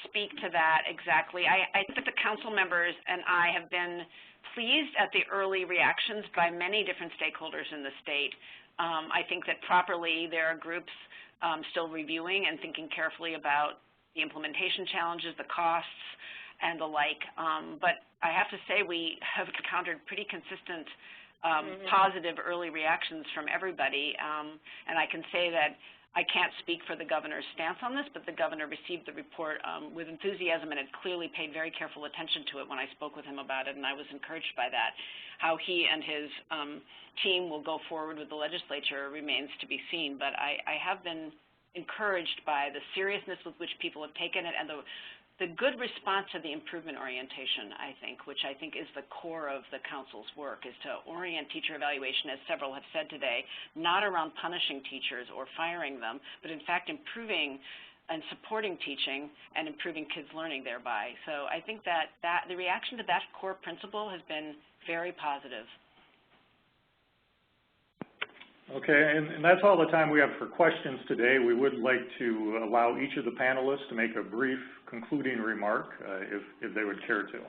speak to that exactly. I think the council members and I have been pleased at the early reactions by many different stakeholders in the state. I think that properly there are groups still reviewing and thinking carefully about the implementation challenges, the costs, and the like. But I have to say we have encountered pretty consistent positive early reactions from everybody. And I can say that I can't speak for the governor's stance on this, but the governor received the report with enthusiasm and had clearly paid very careful attention to it when I spoke with him about it, and I was encouraged by that. How he and his team will go forward with the legislature remains to be seen, but I have been encouraged by the seriousness with which people have taken it and the good response to the improvement orientation, I think, which I think is the core of the council's work, is to orient teacher evaluation, as several have said today, not around punishing teachers or firing them, but in fact improving and supporting teaching and improving kids' learning thereby. So I think that the reaction to that core principle has been very positive. Okay, and that's all the time we have for questions today. We would like to allow each of the panelists to make a brief concluding remark, if they would care to.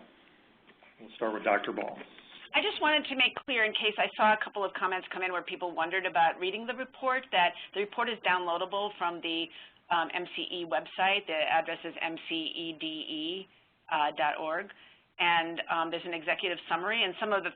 We'll start with Dr. Ball. I just wanted to make clear, in case I saw a couple of comments come in where people wondered about reading the report, that the report is downloadable from the MCEE website. The address is mceede.org. And there's an executive summary, and some of the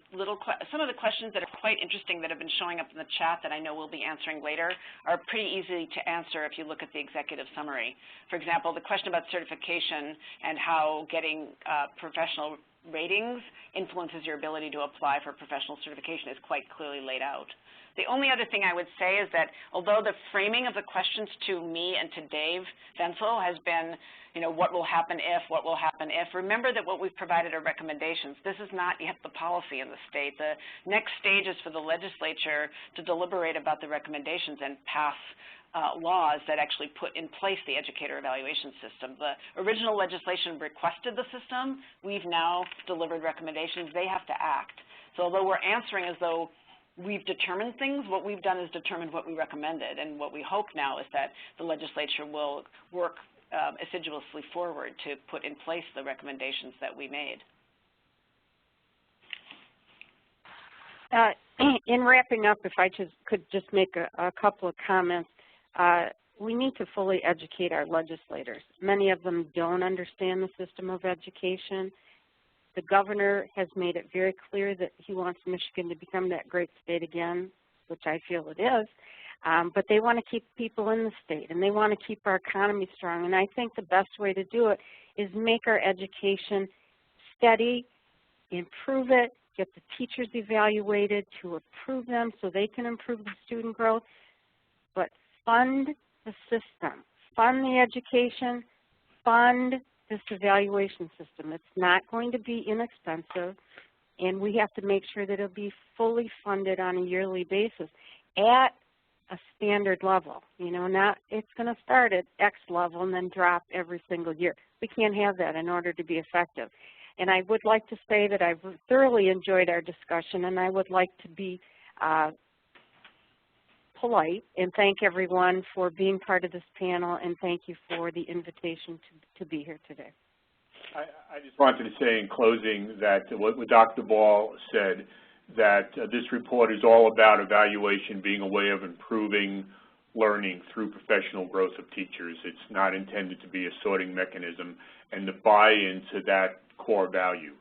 questions that are quite interesting that have been showing up in the chat that I know we'll be answering later are pretty easy to answer if you look at the executive summary. For example, the question about certification and how getting professional ratings influences your ability to apply for professional certification is quite clearly laid out. The only other thing I would say is that although the framing of the questions to me and to Dave Fensel has been, you know, what will happen if, remember that what we've provided are recommendations. This is not yet the policy in the state. The next stage is for the legislature to deliberate about the recommendations and pass laws that actually put in place the educator evaluation system. The original legislation requested the system. We've now delivered recommendations. They have to act. So although we're answering as though we've determined things, what we've done is determined what we recommended, and what we hope now is that the legislature will work assiduously forward to put in place the recommendations that we made. In wrapping up, if I could just make a couple of comments. We need to fully educate our legislators. Many of them don't understand the system of education. The governor has made it very clear that he wants Michigan to become that great state again, which I feel it is. But they want to keep people in the state, and they want to keep our economy strong. And I think the best way to do it is make our education steady, improve it, get the teachers evaluated to approve them so they can improve the student growth, but fund the system, fund the education, fund this evaluation system. It's not going to be inexpensive, and we have to make sure that it'll be fully funded on a yearly basis at a standard level. You know, not it's going to start at X level and then drop every single year. We can't have that in order to be effective. And I would like to say that I've thoroughly enjoyed our discussion, and I would like to be polite and thank everyone for being part of this panel, and thank you for the invitation to be here today. I just wanted to say in closing that what Dr. Ball said, that this report is all about evaluation being a way of improving learning through professional growth of teachers. It's not intended to be a sorting mechanism, and to buy into that core value.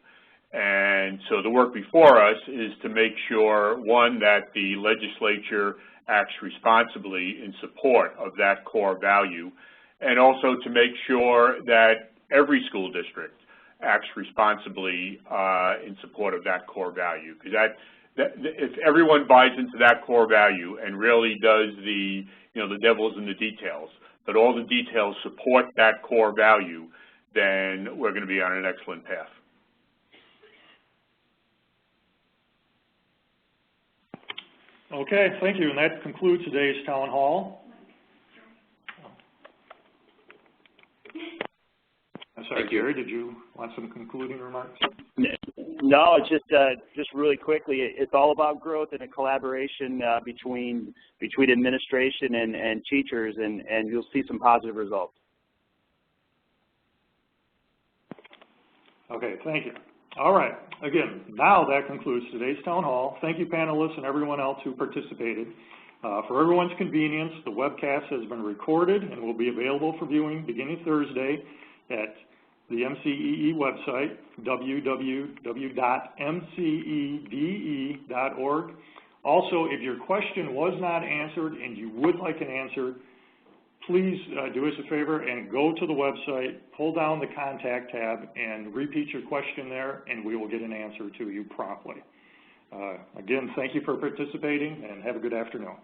And so the work before us is to make sure, one, that the legislature acts responsibly in support of that core value, and also to make sure that every school district acts responsibly in support of that core value. Because if everyone buys into that core value and really does the devil's in the details, but all the details support that core value, then we're going to be on an excellent path. Okay, thank you, and that concludes today's town hall. I'm sorry, Gary, did you want some concluding remarks? No, just really quickly, it's all about growth and a collaboration between administration and teachers, and you'll see some positive results. Okay, thank you. All right, again, now that concludes today's town hall. Thank you, panelists, and everyone else who participated. For everyone's convenience, the webcast has been recorded and will be available for viewing beginning Thursday at the MCEE website, www.mceede.org. Also, if your question was not answered and you would like an answer, please do us a favor and go to the website, pull down the contact tab, and repeat your question there, and we will get an answer to you promptly. Again, thank you for participating, and have a good afternoon.